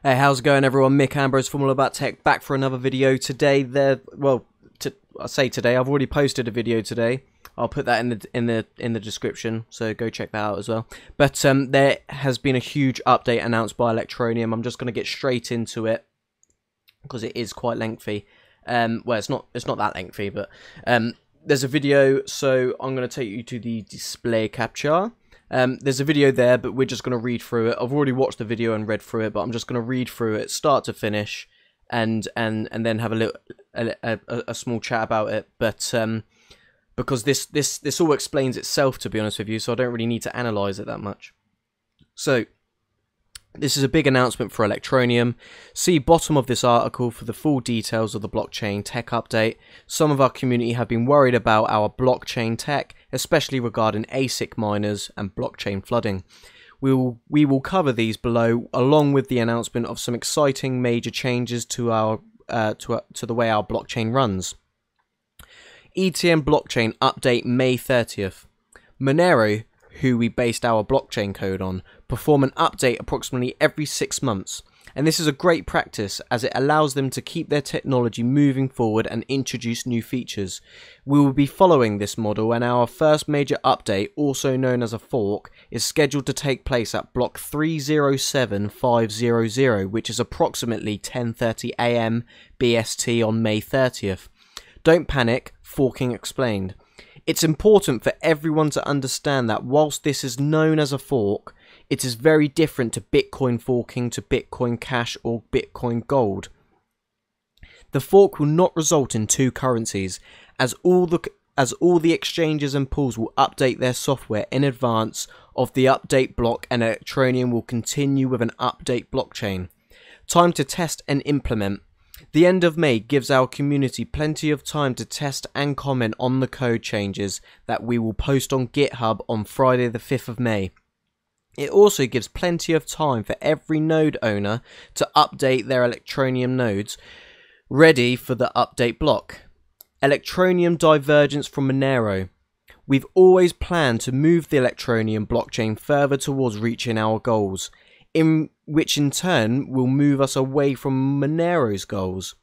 Hey, how's it going, everyone? Mick Ambrose from All About Tech, back for another video today. I say today. I've already posted a video today. I'll put that in the description, so go check that out as well. But there has been a huge update announced by Electroneum. I'm just going to get straight into it because it is quite lengthy. Well, it's not that lengthy, but there's a video. So I'm going to take you to the display capture. There's a video there, but we're just going to read through it. I've already watched the video and read through it, but I'm just going to read through it, start to finish, and then have a small chat about it. But because this all explains itself, to be honest with you, so I don't really need to analyze it that much. So this is a big announcement for Electroneum. See bottom of this article for the full details of the blockchain tech update. Some of our community have been worried about our blockchain tech, especially regarding ASIC miners and blockchain flooding. We will cover these below, along with the announcement of some exciting major changes to our to the way our blockchain runs. ETN blockchain update May 30th. Monero, who we based our blockchain code on, perform an update approximately every 6 months, and this is a great practice as it allows them to keep their technology moving forward and introduce new features. We will be following this model, and our first major update, also known as a fork, is scheduled to take place at block 307500, which is approximately 10:30 AM BST on May 30th. Don't panic, forking explained. It's important for everyone to understand that whilst this is known as a fork, it is very different to Bitcoin forking to Bitcoin Cash or Bitcoin Gold. The fork will not result in two currencies, as all the exchanges and pools will update their software in advance of the update block, and Electroneum will continue with an update blockchain. Time to test and implement. The end of May gives our community plenty of time to test and comment on the code changes that we will post on GitHub on Friday the 5th of May. It also gives plenty of time for every node owner to update their Electroneum nodes ready for the update block. Electroneum divergence from Monero. We've always planned to move the Electroneum blockchain further towards reaching our goals, which in turn will move us away from Monero's goals.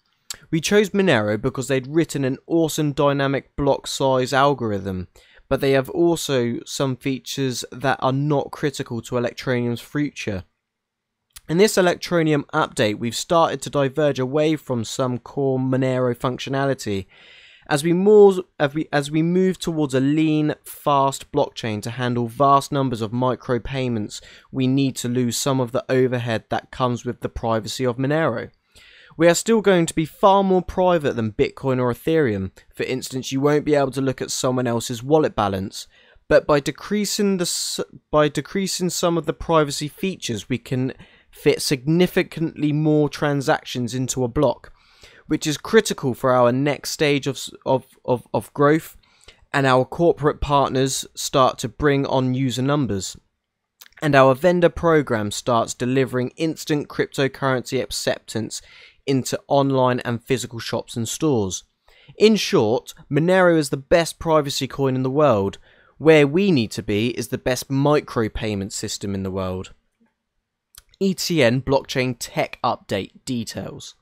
We chose Monero because they'd written an awesome dynamic block size algorithm, but they have also some features that are not critical to Electroneum's future. In this Electroneum update, we've started to diverge away from some core Monero functionality as we move towards a lean, fast blockchain to handle vast numbers of micropayments. We need to lose some of the overhead that comes with the privacy of Monero. We are still going to be far more private than Bitcoin or Ethereum. For instance, you won't be able to look at someone else's wallet balance, but by decreasing some of the privacy features, we can fit significantly more transactions into a block, which is critical for our next stage of growth, and our corporate partners start to bring on user numbers, and our vendor program starts delivering instant cryptocurrency acceptance into online and physical shops and stores. In short, Monero is the best privacy coin in the world. Where we need to be is the best micropayment system in the world. ETN blockchain tech update details.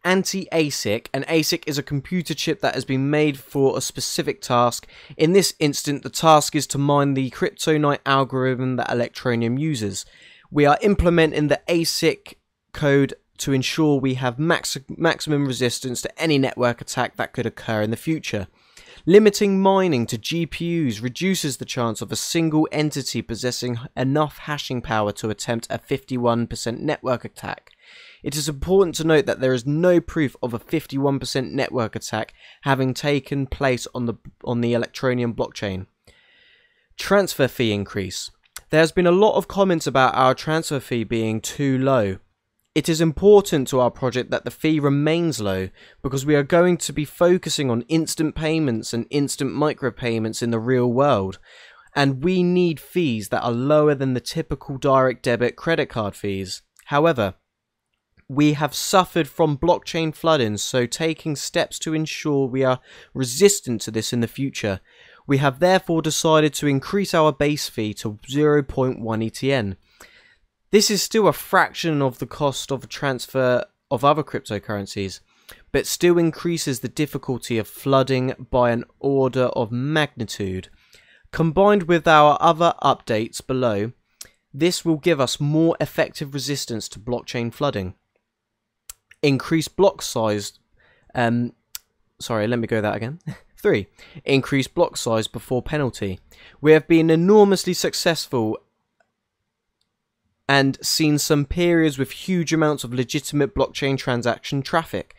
Anti-ASIC. An ASIC is a computer chip that has been made for a specific task. In this instant, the task is to mine the kryptonite algorithm that Electroneum uses. We are implementing the ASIC code to ensure we have maximum resistance to any network attack that could occur in the future. Limiting mining to GPUs reduces the chance of a single entity possessing enough hashing power to attempt a 51% network attack. It is important to note that there is no proof of a 51% network attack having taken place on the Electroneum blockchain. Transfer fee increase. There has been a lot of comments about our transfer fee being too low. It is important to our project that the fee remains low because we are going to be focusing on instant payments and instant micropayments in the real world, and we need fees that are lower than the typical direct debit credit card fees. However, we have suffered from blockchain flooding, so taking steps to ensure we are resistant to this in the future. We have therefore decided to increase our base fee to 0.1 ETN. This is still a fraction of the cost of a transfer of other cryptocurrencies, but still increases the difficulty of flooding by an order of magnitude. Combined with our other updates below, this will give us more effective resistance to blockchain flooding. Increased block size. Sorry, let me go that again. 3. Increased block size before penalty. We have been enormously successful and seen some periods with huge amounts of legitimate blockchain transaction traffic.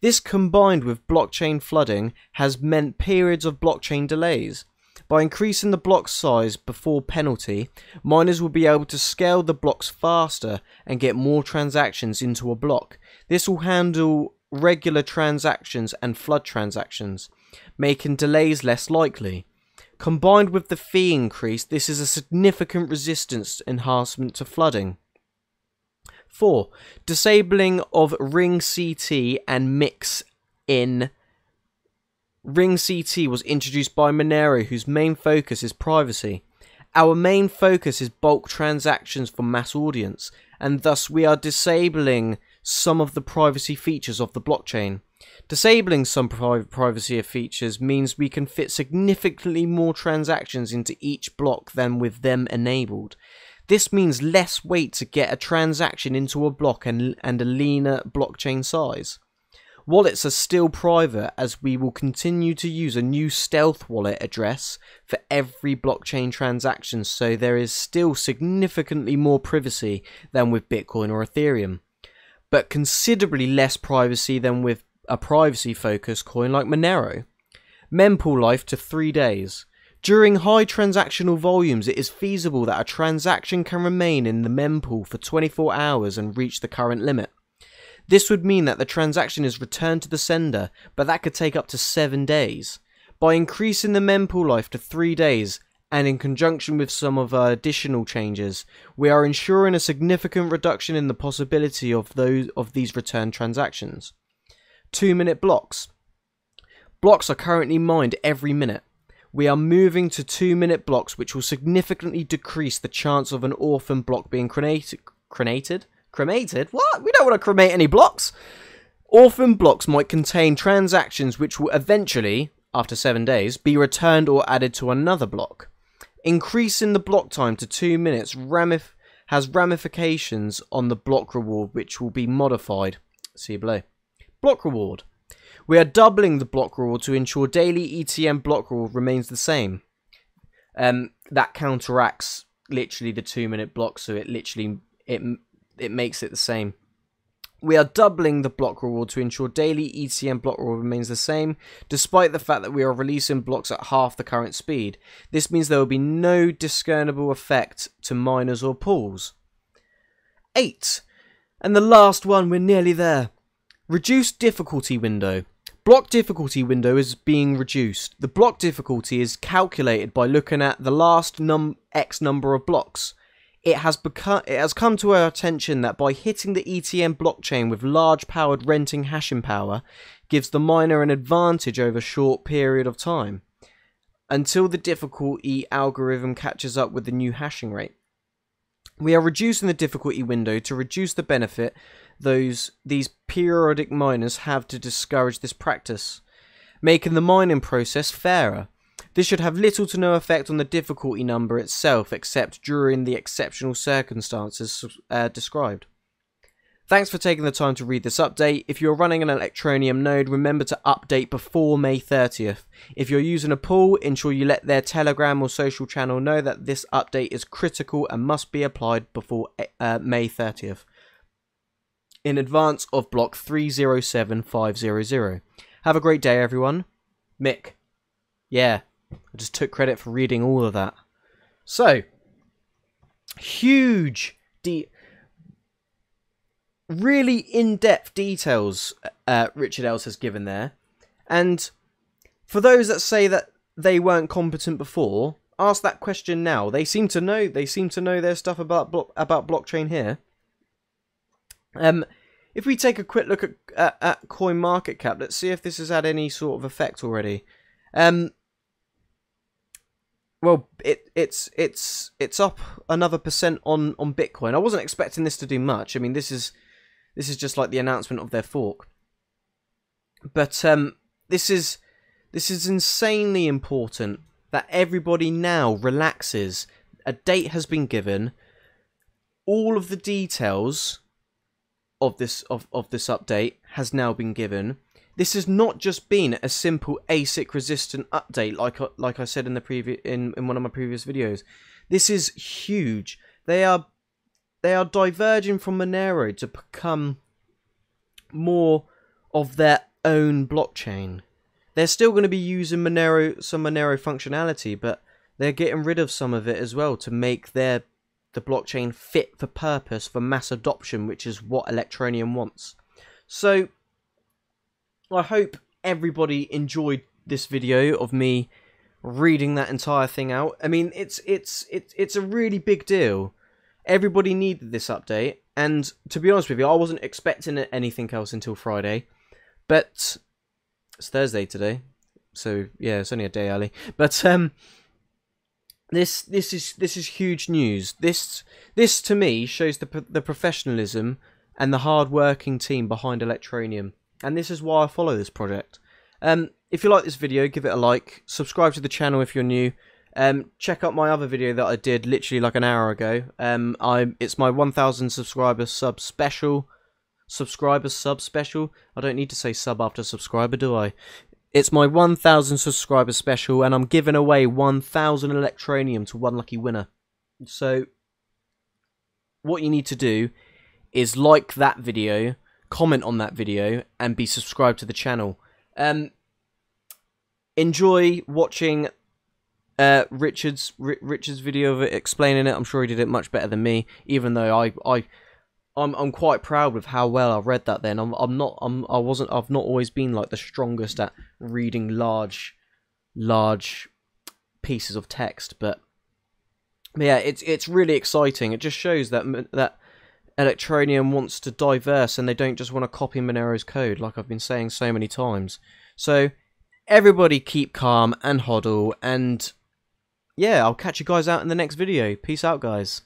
This, combined with blockchain flooding, has meant periods of blockchain delays. By increasing the block size before penalty, miners will be able to scale the blocks faster and get more transactions into a block. This will handle regular transactions and flood transactions, making delays less likely. Combined with the fee increase, this is a significant resistance enhancement to flooding. 4. Disabling of Ring CT and Mix in. Ring CT was introduced by Monero, whose main focus is privacy. Our main focus is bulk transactions for mass audience, and thus we are disabling some of the privacy features of the blockchain. Disabling some privacy features means we can fit significantly more transactions into each block than with them enabled. This means less wait to get a transaction into a block and a leaner blockchain size. Wallets are still private, as we will continue to use a new stealth wallet address for every blockchain transaction, so there is still significantly more privacy than with Bitcoin or Ethereum, but considerably less privacy than with a privacy-focused coin like Monero. Mempool life to 3 days. During high transactional volumes, it is feasible that a transaction can remain in the mempool for 24 hours and reach the current limit. This would mean that the transaction is returned to the sender, but that could take up to 7 days. By increasing the mempool life to 3 days, and in conjunction with some of our additional changes, we are ensuring a significant reduction in the possibility of these returned transactions. 2-minute blocks. Blocks are currently mined every minute. We are moving to 2-minute blocks, which will significantly decrease the chance of an orphan block being cremated? What? We don't want to cremate any blocks! Orphan blocks might contain transactions which will eventually, after 7 days, be returned or added to another block. Increasing the block time to 2 minutes has ramifications on the block reward, which will be modified. See below. Block reward. We are doubling the block reward to ensure daily ETN block reward remains the same. That counteracts literally the 2-minute block, so it literally it makes it the same. We are doubling the block reward to ensure daily ETN block reward remains the same, despite the fact that we are releasing blocks at half the current speed. This means there will be no discernible effect to miners or pools. 8. And the last one, we're nearly there. Reduced difficulty window. Block difficulty window is being reduced. The block difficulty is calculated by looking at the last X number of blocks. It has come to our attention that by hitting the ETN blockchain with large powered renting hashing power gives the miner an advantage over a short period of time, until the difficulty algorithm catches up with the new hashing rate. We are reducing the difficulty window to reduce the benefit these periodic miners have to discourage this practice, making the mining process fairer. This should have little to no effect on the difficulty number itself, except during the exceptional circumstances described. Thanks for taking the time to read this update. If you're running an Electroneum node, remember to update before May 30th. If you're using a pool, ensure you let their Telegram or social channel know that this update is critical and must be applied before May 30th. In advance of block 307500. Have a great day, everyone. Mick. Yeah, I just took credit for reading all of that. So, huge, really in-depth details Richard Els has given there. And for those that say that they weren't competent before, ask that question now. They seem to know. They seem to know their stuff about blockchain here. If we take a quick look at CoinMarketCap, let's see if this has had any sort of effect already. well, it's up another percent on Bitcoin. I wasn't expecting this to do much. I mean, this is just like the announcement of their fork. But this is insanely important that everybody now relaxes. A date has been given. All of the details of this update has now been given. This has not just been a simple ASIC resistant update like I said in the in one of my previous videos. This is huge. They are diverging from Monero to become more of their own blockchain. They're still going to be using some Monero functionality, but they're getting rid of some of it as well to make the blockchain fit for purpose for mass adoption, which is what Electroneum wants. So I hope everybody enjoyed this video of me reading that entire thing out. I mean, it's a really big deal. Everybody needed this update, and to be honest with you, I wasn't expecting anything else until Friday. But it's Thursday today, so yeah, it's only a day early. But this is huge news. This to me shows the professionalism and the hard-working team behind Electroneum, and this is why I follow this project. If you like this video, give it a like. Subscribe to the channel if you're new. Check out my other video that I did literally like an hour ago. It's my 1,000 subscriber sub special. I don't need to say sub after subscriber, do I? It's my 1,000 subscriber special, and I'm giving away 1,000 Electroneum to one lucky winner. So what you need to do is like that video, comment on that video, and be subscribed to the channel. Enjoy watching Richard's video of it explaining it. I'm sure he did it much better than me, even though I'm quite proud with how well I read that. Then I've not always been like the strongest at reading large pieces of text, but yeah, it's really exciting. It just shows that Electroneum wants to diverse, and they don't just want to copy Monero's code, like I've been saying so many times. So everybody keep calm and hodl, and yeah, I'll catch you guys out in the next video. Peace out, guys.